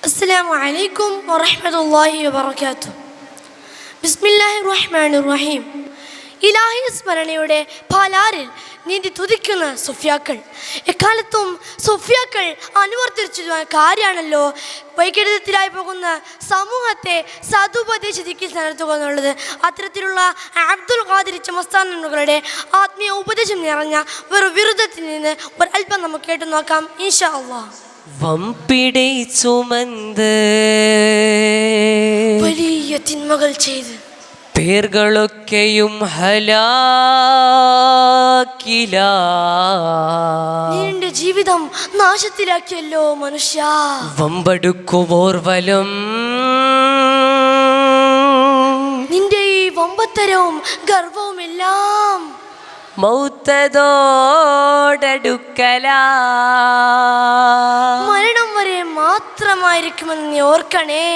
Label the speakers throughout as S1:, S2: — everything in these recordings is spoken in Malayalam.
S1: അസ്സലാമു അലൈക്കും വറഹ്മത്തുള്ളാഹി വബറകാതുഹു. ബിസ്മില്ലാഹിർ റഹ്മാനിർ റഹീം. ഇലാഹി സ്മരണയുടെ പാലാറിൽ നീന്തി തുതിക്കുന്ന സുഫിയാക്കൾ എക്കാലത്തും സുഫിയാക്കൾ അനുവർത്തിച്ചു കാര്യമാണല്ലോ വൈകല്യത്തിലായി പോകുന്ന സമൂഹത്തെ സതുപദേശിക്ക് നടത്തുക എന്നുള്ളത്. അത്തരത്തിലുള്ള അബ്ദുൽ ഖാദിർ ചമസ്താനുകളുടെ ആത്മീയ ഉപദേശം നിറഞ്ഞ ഒരു വിരുദ്ധത്തിൽ നിന്ന് ഒരല്പം നമുക്ക് കേട്ടു നോക്കാം ഇൻഷാ അല്ലാഹ്.
S2: വംപിടை ചുമந்து
S1: വലിയ തിന്മകൾ ചെയ്ത്
S2: പേർകളൊക്കെയും ഹലാക്കില
S1: നിന്റെ ജീവിതം നാശത്തിലാക്കിയല്ലോ മനുഷ്യ.
S2: വമ്പടുക്കുമോർവലം
S1: നിന്റെ ഈ വമ്പത്തരവും ഗർവവും എല്ലാം
S2: മൗത്തതോടടുക്കല
S1: മരണം വരെ മാത്രമായിരിക്കുമെന്ന് നീ ഓർക്കണേ.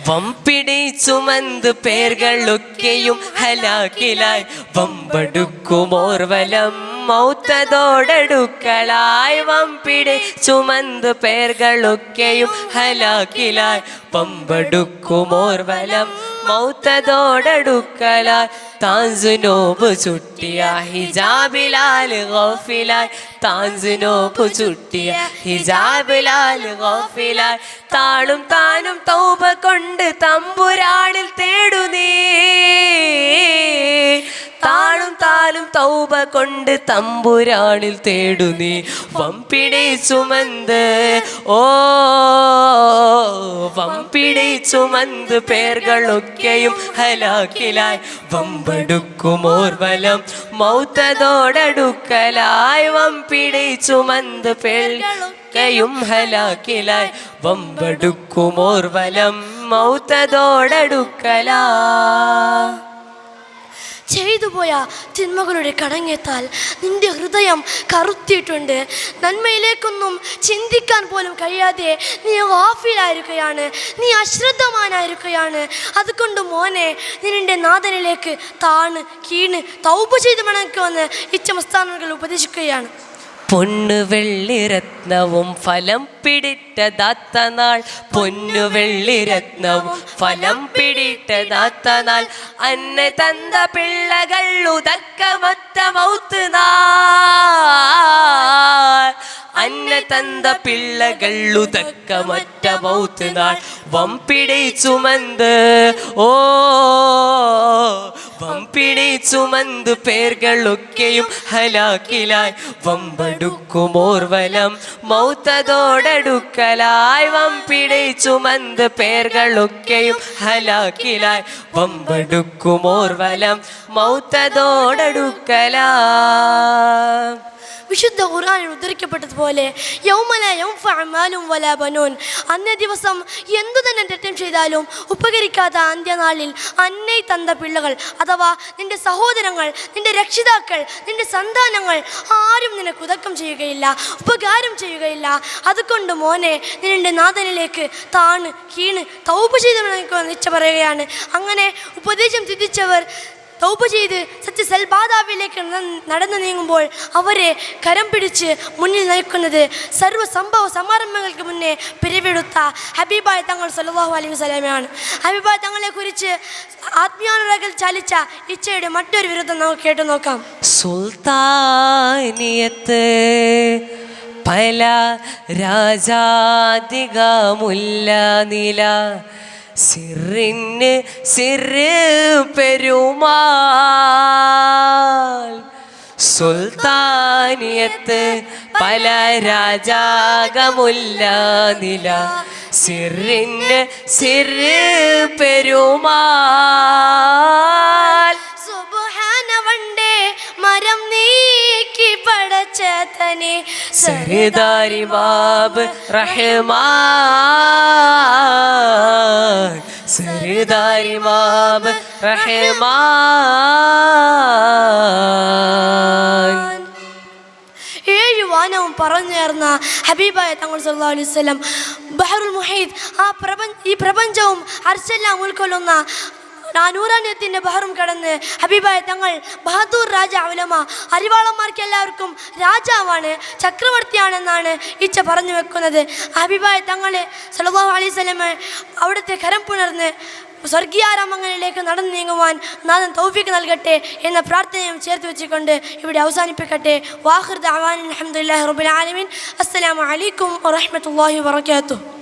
S2: വംപിടை ചുമந்து പേർകളൊക്കെയും ഹലാക്കിലായി വമ്പടുക്കുമോർവലം മൗത്തതോടടുക്കളായി. വംപിടை ചുമந்து പേർകളൊക്കെയും ഹലാക്കിലായി വമ്പടുക്കുമോർവലം മൗത്തതോടടുക്കലായി. താൻസുനോബ് ചുട്ടിയ ഹിജാബിലാൽ ഗഫിലായി താൻസുനോബ് ചുട്ടിയ ഹിജാബിലാൽ ഗഫിലായി. താളും താനും തൗബ കൊണ്ട് തമ്പുരാനിൽ തേടുനീ താളും താനും തൗബ കൊണ്ട് തമ്പുരാനിൽ തേടുനീ. വംപിടை ചുമந்து വംപിടை ചുമந்து പേർകളൊക്കെയും ഹലാക്കിലായി വമ്പടുക്കുമോർവലം മൗത്തതോടടുക്കലായി. വംപിടை ചുമந்து പേർകളൊക്കെയും ഹലാക്കിലായി വമ്പടുക്കുമോർവലം മൗത്തതോടടുക്കലായി.
S1: ചെയ്തുപോയ തിന്മകളുടെ കടങ്ങെത്താൽ നിന്റെ ഹൃദയം കറുത്തിയിട്ടുണ്ട്. നന്മയിലേക്കൊന്നും ചിന്തിക്കാൻ പോലും കഴിയാതെ നീ ഗാഫിലായിരിക്കുകയാണ്, നീ അശ്രദ്ധമാനായിരിക്കുകയാണ്. അതുകൊണ്ട് മോനെ, നിന്റെ നാഥനിലേക്ക് താണ് കീണ് തൗബ ചെയ്ത് മടക്കുമെന്ന് ഇച്ഛമസ്ഥാനങ്ങൾ ഉപദേശിക്കുകയാണ്.
S2: പൊന്നു വെള്ളിരത്നവും ഫലം പിടിട്ടതാത്ത നാൾ പൊന്നു വെള്ളിരത്നവും ഫലം പിടിട്ടതാത്ത നാൾ അന്നെ തந்த പിള്ളകൾ ഉദക്കമൊത്ത മൗത്ത് നാൾ അന്നെ തந்த പിള്ളകൾ ഉദക്കമൊറ്റ മൗത്ത് നാൾ. വംപിടை ചുമந்து വംപിടை ചുമந்து പേർകളൊക്കെയും ഹലാക്കിലായി വമ്പടുക്കുമോർവലം മൗത്തതോടടുക്കലായി. വംപിടை ചുമந்து പേർകളൊക്കെയും ഹലാക്കിലായി വമ്പടുക്കുമോർവലം മൗത്തതോടടുക്കലായി.
S1: വിശുദ്ധ ഖുർആനിൽ ഉദ്ധരിക്കപ്പെട്ടതുപോലെ യൗമല യൻഫഉ മാലും വലാ ബനൂൻ, അന്നേ ദിവസം എന്തു തന്നെ തെറ്റും ചെയ്താലും ഉപകരിക്കാത്ത അന്ത്യനാളിൽ അന്നേ തന്ന പിള്ളകൾ അഥവാ നിന്റെ സഹോദരങ്ങൾ, നിന്റെ രക്ഷിതാക്കൾ, നിന്റെ സന്താനങ്ങൾ ആരും നിനക്ക് ഉദക്കം ചെയ്യുകയില്ല, ഉപകാരം ചെയ്യുകയില്ല. അതുകൊണ്ട് മോനെ, നിന്റെ നാഥനിലേക്ക് താണ് കീണ് തൗബ ചെയ്ത് നിശ്ച പറയുകയാണ്. അങ്ങനെ ഉപദേശം തിരിച്ചവർ തൗബ ചെയ്ത് സത്യസൽബാധാവിലേക്ക് നടന്നു നീങ്ങുമ്പോൾ അവരെ കരം പിടിച്ച് മുന്നിൽ നയിക്കുന്നത് സർവ്വ സംഭവ സമാരംഭങ്ങൾക്ക് മുന്നേ പിരിവെടുത്ത ഹബീബായ തങ്ങൾ സല്ലല്ലാഹു അലൈഹി വസല്ലമയാണ്. ഹബീബായ തങ്ങളെ കുറിച്ച് ആത്മീയാനുരാഗിൽ ചാലിച്ച ഇച്ഛയുടെ മറ്റൊരു വിരുദ്ധം നമുക്ക് കേട്ടു നോക്കാം.
S2: സുൽത്താനിയത്ത് പല രാജാധികമുല്ല നില സിറിന് സിറ് പെരുമാൾ. സുൽത്താനിയത്ത് പല രാജാകമുല്ല നില സിറിന് സിറ് പെരുമാൾ.
S1: സുബ്ഹാനവണ്ടേ മരം നീക്കി പടച്ചതനെ
S2: സർദാരി ബാബ് റഹ്മാൻ സർദാരി ബാബ് റഹ്മാൻ.
S1: വാനവും പറഞ്ഞേർന്ന ഹബീബായ തങ്ങൾ സല്ലല്ലാഹു അലൈഹി വസല്ലം ബഹറുൽ മുഹീത്ത്, ഈ പ്രപഞ്ചവും അർശെല്ലാം ഉൾക്കൊള്ളുന്ന നൂറാനിയത്തിൻ്റെ ബഹറും കടന്ന് ഹബീബായ തങ്ങൾ ബഹദൂർ രാജ ഉലമ, അരിവാളന്മാർക്ക് എല്ലാവർക്കും രാജാവാണ്, ചക്രവർത്തിയാണെന്നാണ് ഇച്ച പറഞ്ഞു വെക്കുന്നത്. ഹബീബായ തങ്ങൾ സല്ലല്ലാഹു അലൈഹി വസല്ലം അവിടുത്തെ കരം പുണർന്ന് സ്വർഗീയാരാമങ്ങളിലേക്ക് നടന്നു നീങ്ങുവാൻ നാഥൻ തൗഫീഖ് നൽകട്ടെ എന്ന പ്രാർത്ഥനയും ചേർത്ത് വെച്ചുകൊണ്ട് ഇവിടെ അവസാനിപ്പിക്കട്ടെ. വാഖിർ ദഅവാന അൽഹംദുലില്ലാഹി റബ്ബിൽ ആലമീൻ. അസ്സലാമു അലൈക്കും വറഹ്മത്തുള്ളാഹി വബറകാതുഹു.